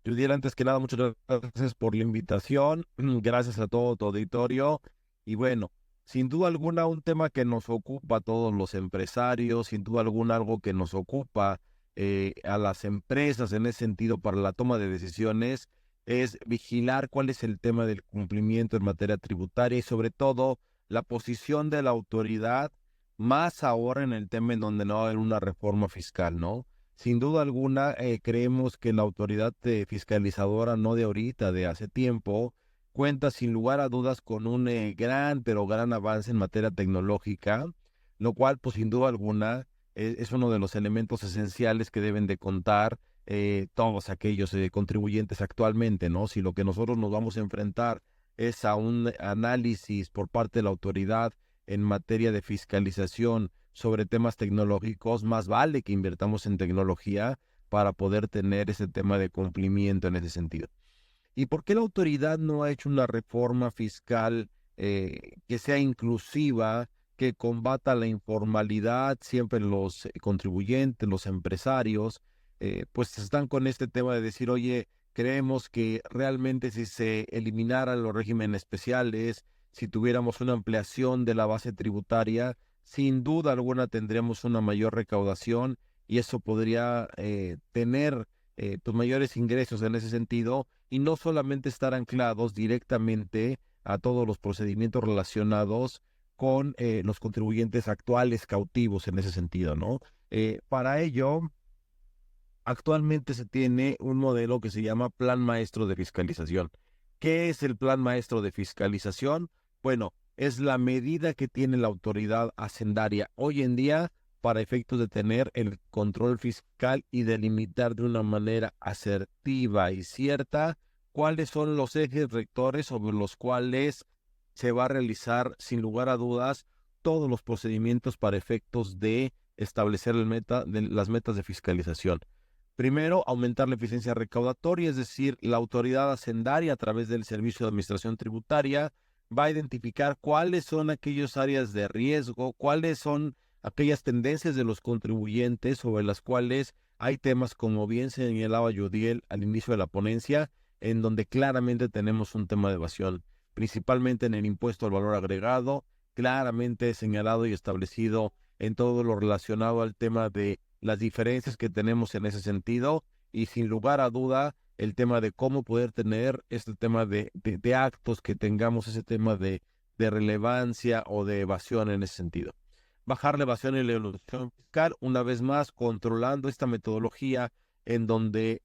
Judiel, antes que nada, muchas gracias por la invitación, gracias a todo tu auditorio. Y bueno, sin duda alguna, un tema que nos ocupa a todos los empresarios, sin duda alguna, algo que nos ocupa a las empresas en ese sentido para la toma de decisiones, es vigilar cuál es el tema del cumplimiento en materia tributaria y sobre todo la posición de la autoridad, más ahora en el tema en donde no va a haber una reforma fiscal, ¿no? Sin duda alguna, creemos que la autoridad fiscalizadora, no de ahorita, de hace tiempo, cuenta sin lugar a dudas con un gran, pero gran avance en materia tecnológica, lo cual, pues sin duda alguna, es uno de los elementos esenciales que deben de contar todos aquellos contribuyentes actualmente, ¿no? Si lo que nosotros nos vamos a enfrentar es a un análisis por parte de la autoridad en materia de fiscalización sobre temas tecnológicos, más vale que invertamos en tecnología para poder tener ese tema de cumplimiento en ese sentido. ¿Y por qué la autoridad no ha hecho una reforma fiscal que sea inclusiva, que combata la informalidad? Siempre los contribuyentes, los empresarios, pues están con este tema de decir, oye, creemos que realmente si se eliminaran los regímenes especiales, si tuviéramos una ampliación de la base tributaria, sin duda alguna tendríamos una mayor recaudación y eso podría tener pues mayores ingresos en ese sentido y no solamente estar anclados directamente a todos los procedimientos relacionados con los contribuyentes actuales cautivos en ese sentido, ¿no? Para ello, actualmente se tiene un modelo que se llama Plan Maestro de Fiscalización. ¿Qué es el Plan Maestro de Fiscalización? Bueno, es la medida que tiene la autoridad hacendaria hoy en día para efectos de tener el control fiscal y delimitar de una manera asertiva y cierta cuáles son los ejes rectores sobre los cuales se va a realizar sin lugar a dudas todos los procedimientos para efectos de establecer las metas de fiscalización. Primero, aumentar la eficiencia recaudatoria, es decir, la autoridad hacendaria a través del Servicio de Administración Tributaria va a identificar cuáles son aquellas áreas de riesgo, cuáles son aquellas tendencias de los contribuyentes sobre las cuales hay temas, como bien señalaba Yudiel al inicio de la ponencia, en donde claramente tenemos un tema de evasión, principalmente en el impuesto al valor agregado, claramente señalado y establecido en todo lo relacionado al tema de las diferencias que tenemos en ese sentido y sin lugar a duda el tema de cómo poder tener este tema de actos que tengamos ese tema de relevancia o de evasión en ese sentido. Bajar la evasión y la elusión fiscal, una vez más, controlando esta metodología en donde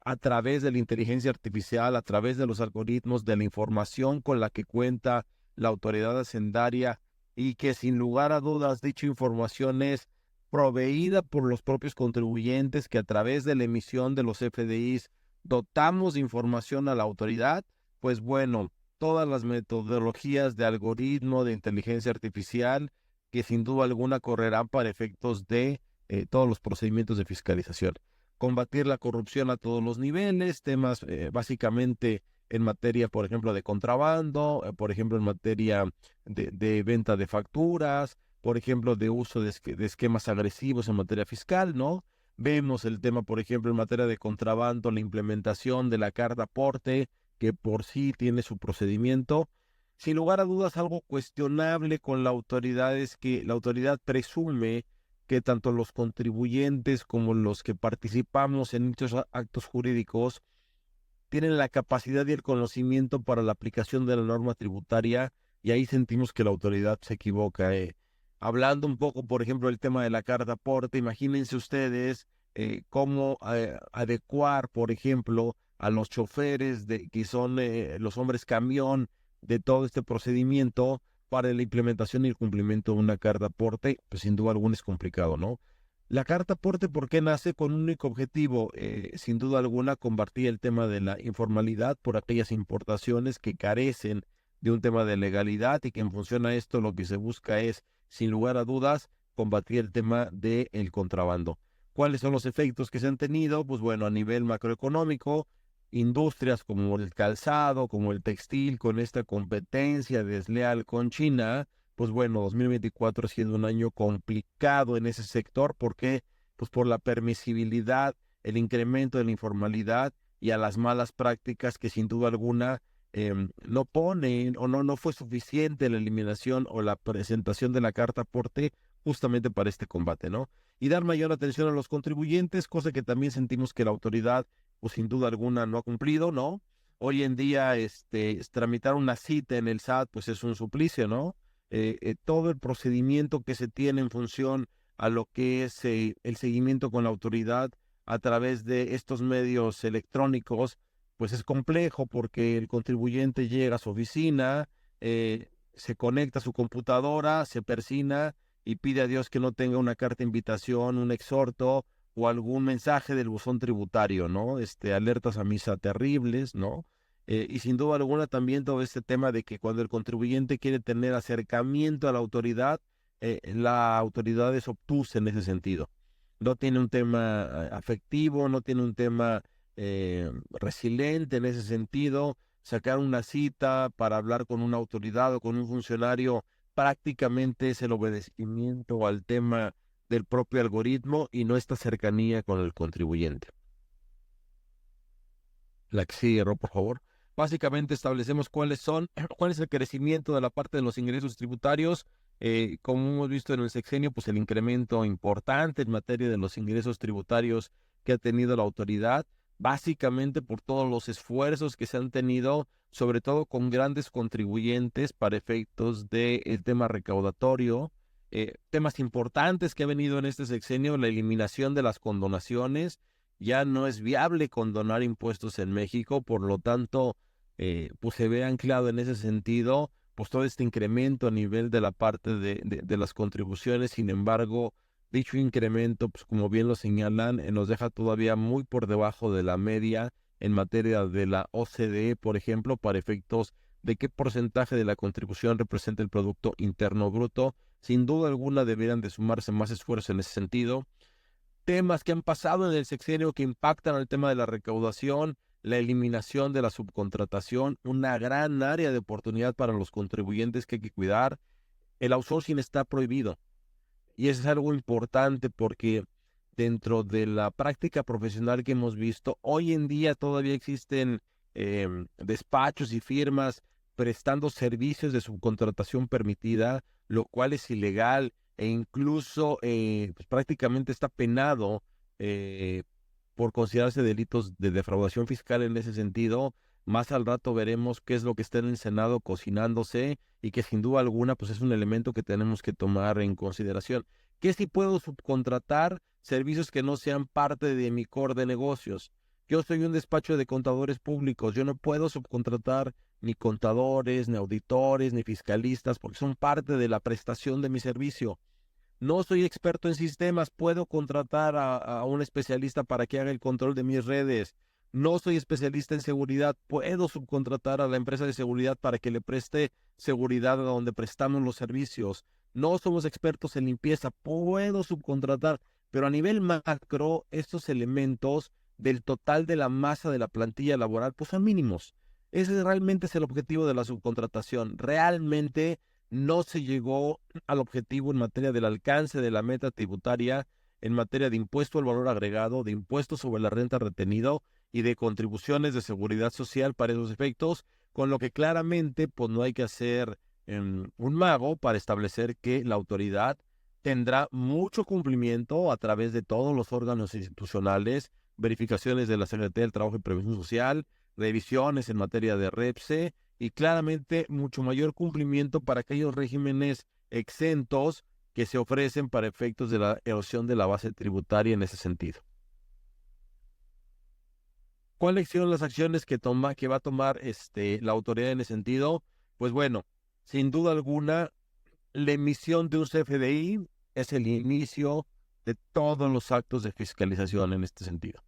a través de la inteligencia artificial, a través de los algoritmos, de la información con la que cuenta la autoridad hacendaria y que sin lugar a dudas dicha información es proveída por los propios contribuyentes que a través de la emisión de los FDIs dotamos de información a la autoridad, pues bueno, todas las metodologías de algoritmo, de inteligencia artificial, que sin duda alguna correrán para efectos de todos los procedimientos de fiscalización. Combatir la corrupción a todos los niveles, temas básicamente en materia, por ejemplo, de contrabando, por ejemplo, en materia de venta de facturas, por ejemplo, de uso de esquemas agresivos en materia fiscal, ¿no? Vemos el tema, por ejemplo, en materia de contrabando, la implementación de la carta aporte, que por sí tiene su procedimiento. Sin lugar a dudas, algo cuestionable con la autoridad es que la autoridad presume que tanto los contribuyentes como los que participamos en dichos actos jurídicos tienen la capacidad y el conocimiento para la aplicación de la norma tributaria y ahí sentimos que la autoridad se equivoca. Hablando un poco, por ejemplo, del tema de la carta aporte, imagínense ustedes cómo adecuar, por ejemplo, a los choferes que son los hombres camión de todo este procedimiento para la implementación y el cumplimiento de una carta aporte, pues sin duda alguna es complicado, ¿no? La carta aporte, ¿por qué nace con un único objetivo? Sin duda alguna, combatir el tema de la informalidad por aquellas importaciones que carecen de un tema de legalidad y que en función a esto lo que se busca es, sin lugar a dudas, combatir el tema del contrabando. ¿Cuáles son los efectos que se han tenido? Pues bueno, a nivel macroeconómico, industrias como el calzado, como el textil, con esta competencia desleal con China, pues bueno, 2024 siendo un año complicado en ese sector. ¿Por qué? Pues por la permisibilidad, el incremento de la informalidad y a las malas prácticas que sin duda alguna no ponen o no fue suficiente la eliminación o la presentación de la carta aporte justamente para este combate, ¿no? Y dar mayor atención a los contribuyentes, cosa que también sentimos que la autoridad, pues sin duda alguna no ha cumplido, ¿no? Hoy en día, tramitar una cita en el SAT, pues es un suplicio, ¿no? Todo el procedimiento que se tiene en función a lo que es el seguimiento con la autoridad a través de estos medios electrónicos, pues es complejo porque el contribuyente llega a su oficina, se conecta a su computadora, se persina y pide a Dios que no tenga una carta de invitación, un exhorto o algún mensaje del buzón tributario, ¿no? Alertas a misa terribles, ¿no? Y sin duda alguna también todo este tema de que cuando el contribuyente quiere tener acercamiento a la autoridad es obtusa en ese sentido. No tiene un tema afectivo, no tiene un tema resiliente en ese sentido. Sacar una cita para hablar con una autoridad o con un funcionario prácticamente es el obedecimiento al tema del propio algoritmo y no esta cercanía con el contribuyente. La que sigue, Ro, por favor. Básicamente establecemos cuál es el crecimiento de la parte de los ingresos tributarios. Como hemos visto en el sexenio, pues el incremento importante en materia de los ingresos tributarios que ha tenido la autoridad, básicamente por todos los esfuerzos que se han tenido, sobre todo con grandes contribuyentes para efectos del tema recaudatorio. Temas importantes que ha venido en este sexenio, la eliminación de las condonaciones. Ya no es viable condonar impuestos en México, por lo tanto, pues se ve anclado en ese sentido, pues todo este incremento a nivel de la parte de las contribuciones. Sin embargo, dicho incremento, pues como bien lo señalan, nos deja todavía muy por debajo de la media en materia de la OCDE, por ejemplo, para efectos de qué porcentaje de la contribución representa el Producto Interno Bruto. Sin duda alguna deberían de sumarse más esfuerzos en ese sentido. Temas que han pasado en el sexenio que impactan al tema de la recaudación, la eliminación de la subcontratación, una gran área de oportunidad para los contribuyentes que hay que cuidar. El outsourcing está prohibido y eso es algo importante porque dentro de la práctica profesional que hemos visto, hoy en día todavía existen despachos y firmas prestando servicios de subcontratación permitida, lo cual es ilegal e incluso pues prácticamente está penado eh, por considerarse delitos de defraudación fiscal en ese sentido. Más al rato veremos qué es lo que está en el Senado cocinándose y que sin duda alguna pues es un elemento que tenemos que tomar en consideración. ¿Qué si puedo subcontratar servicios que no sean parte de mi core de negocios? Yo soy un despacho de contadores públicos, yo no puedo subcontratar ni contadores, ni auditores, ni fiscalistas, porque son parte de la prestación de mi servicio. No soy experto en sistemas, puedo contratar a un especialista para que haga el control de mis redes. No soy especialista en seguridad, puedo subcontratar a la empresa de seguridad para que le preste seguridad a donde prestamos los servicios. No somos expertos en limpieza, puedo subcontratar, pero a nivel macro, estos elementos del total de la masa de la plantilla laboral, pues son mínimos. Ese realmente es el objetivo de la subcontratación. Realmente no se llegó al objetivo en materia del alcance de la meta tributaria, en materia de impuesto al valor agregado, de impuesto sobre la renta retenido y de contribuciones de seguridad social para esos efectos, con lo que claramente pues no hay que hacer un mago para establecer que la autoridad tendrá mucho cumplimiento a través de todos los órganos institucionales, verificaciones de la Secretaría del Trabajo y Previsión Social, revisiones en materia de REPSE, y claramente mucho mayor cumplimiento para aquellos regímenes exentos que se ofrecen para efectos de la erosión de la base tributaria en ese sentido. ¿Cuáles son las acciones que va a tomar la autoridad en ese sentido? Pues bueno, sin duda alguna, la emisión de un CFDI es el inicio de todos los actos de fiscalización en este sentido.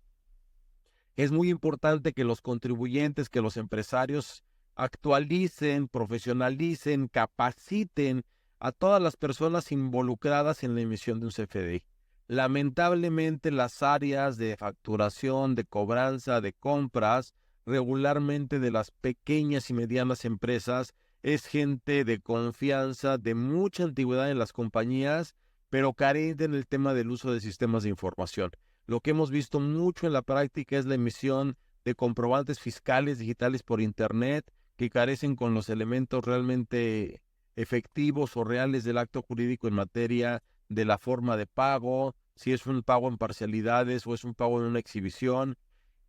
Es muy importante que los contribuyentes, que los empresarios actualicen, profesionalicen, capaciten a todas las personas involucradas en la emisión de un CFDI. Lamentablemente, las áreas de facturación, de cobranza, de compras, regularmente de las pequeñas y medianas empresas, es gente de confianza, de mucha antigüedad en las compañías, pero carente en el tema del uso de sistemas de información. Lo que hemos visto mucho en la práctica es la emisión de comprobantes fiscales digitales por Internet que carecen con los elementos realmente efectivos o reales del acto jurídico en materia de la forma de pago, si es un pago en parcialidades o es un pago en una exhibición.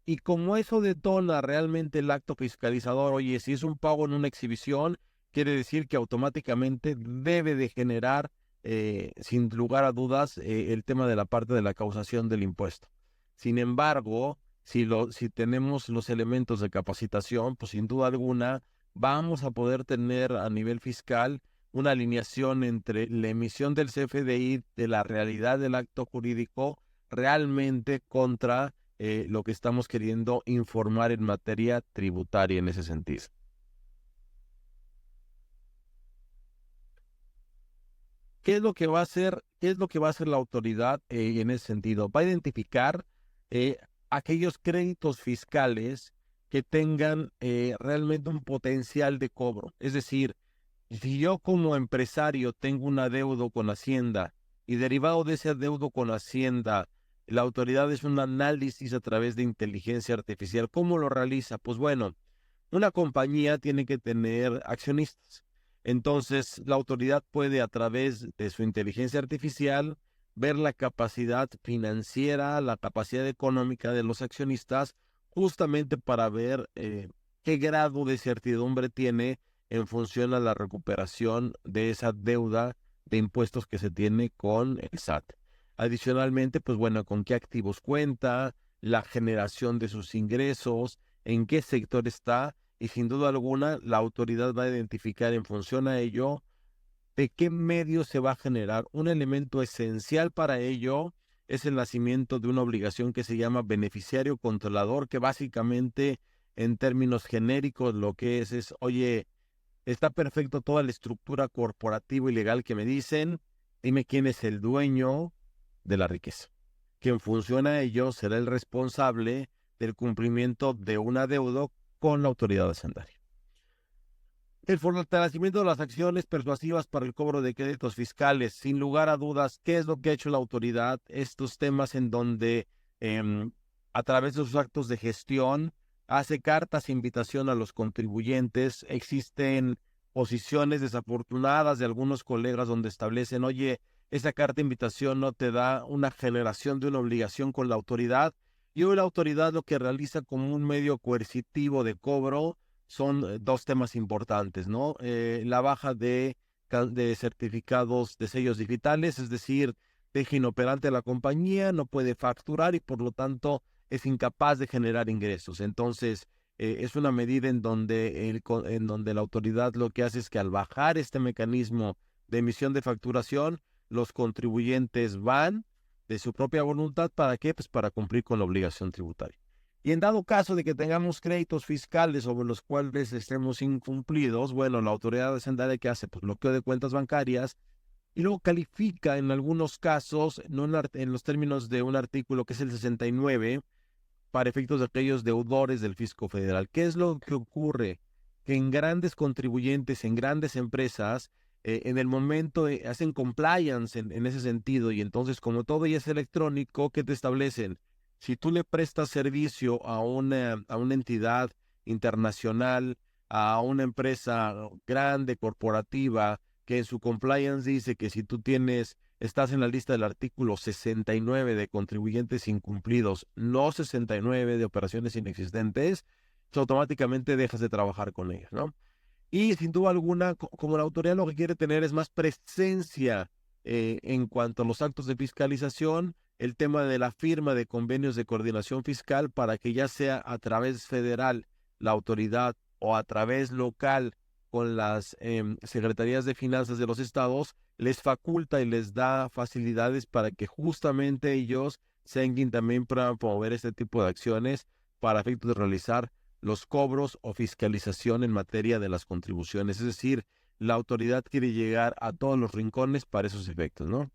Y como eso detona realmente el acto fiscalizador, oye, si es un pago en una exhibición, quiere decir que automáticamente debe de generar, sin lugar a dudas, el tema de la parte de la causación del impuesto. Sin embargo, si tenemos los elementos de capacitación, pues sin duda alguna vamos a poder tener a nivel fiscal una alineación entre la emisión del CFDI de la realidad del acto jurídico realmente contra lo que estamos queriendo informar en materia tributaria en ese sentido. ¿Qué es lo que va a hacer, qué es lo que va a hacer la autoridad en ese sentido? Va a identificar eh, aquellos créditos fiscales que tengan realmente un potencial de cobro. Es decir, si yo como empresario tengo un adeudo con Hacienda y derivado de ese adeudo con Hacienda, la autoridad es un análisis a través de inteligencia artificial. ¿Cómo lo realiza? Pues bueno, una compañía tiene que tener accionistas. Entonces, la autoridad puede a través de su inteligencia artificial ver la capacidad financiera, la capacidad económica de los accionistas, justamente para ver qué grado de certidumbre tiene en función a la recuperación de esa deuda de impuestos que se tiene con el SAT. Adicionalmente, pues bueno, con qué activos cuenta, la generación de sus ingresos, en qué sector está, y sin duda alguna la autoridad va a identificar en función a ello de qué medio se va a generar. Un elemento esencial para ello es el nacimiento de una obligación que se llama beneficiario controlador, que básicamente en términos genéricos lo que es, oye, está perfecto toda la estructura corporativa y legal que me dicen, dime quién es el dueño de la riqueza, que en función a ello será el responsable del cumplimiento de un adeudo con la autoridad hacendaria. El fortalecimiento de las acciones persuasivas para el cobro de créditos fiscales. Sin lugar a dudas, ¿qué es lo que ha hecho la autoridad? Estos temas en donde a través de sus actos de gestión hace cartas de invitación a los contribuyentes. Existen posiciones desafortunadas de algunos colegas donde establecen, oye, esa carta de invitación no te da una generación de una obligación con la autoridad. Y hoy la autoridad lo que realiza como un medio coercitivo de cobro son dos temas importantes, ¿no? La baja de certificados de sellos digitales, es decir, deja inoperante a la compañía, no puede facturar y por lo tanto es incapaz de generar ingresos. Entonces, es una medida en donde la autoridad lo que hace es que al bajar este mecanismo de emisión de facturación, los contribuyentes van de su propia voluntad. ¿Para qué? Pues para cumplir con la obligación tributaria. Y en dado caso de que tengamos créditos fiscales sobre los cuales estemos incumplidos, bueno, la autoridad hacendaria que hace, pues bloqueo de cuentas bancarias y luego califica en algunos casos, no en los términos de un artículo que es el 69, para efectos de aquellos deudores del fisco federal. ¿Qué es lo que ocurre? Que en grandes contribuyentes, en grandes empresas, en el momento hacen compliance en ese sentido y entonces como todo ya es electrónico, ¿qué te establecen? Si tú le prestas servicio a una entidad internacional, a una empresa grande, corporativa, que en su compliance dice que si tú estás en la lista del artículo 69 de contribuyentes incumplidos, no 69 de operaciones inexistentes, automáticamente dejas de trabajar con ellos, ¿no? Y sin duda alguna, como la autoridad lo que quiere tener es más presencia en cuanto a los actos de fiscalización, el tema de la firma de convenios de coordinación fiscal para que ya sea a través federal la autoridad o a través local con las secretarías de finanzas de los estados, les faculta y les da facilidades para que justamente ellos sean quien también para promover este tipo de acciones para efectos de realizar los cobros o fiscalización en materia de las contribuciones. Es decir, la autoridad quiere llegar a todos los rincones para esos efectos, ¿no?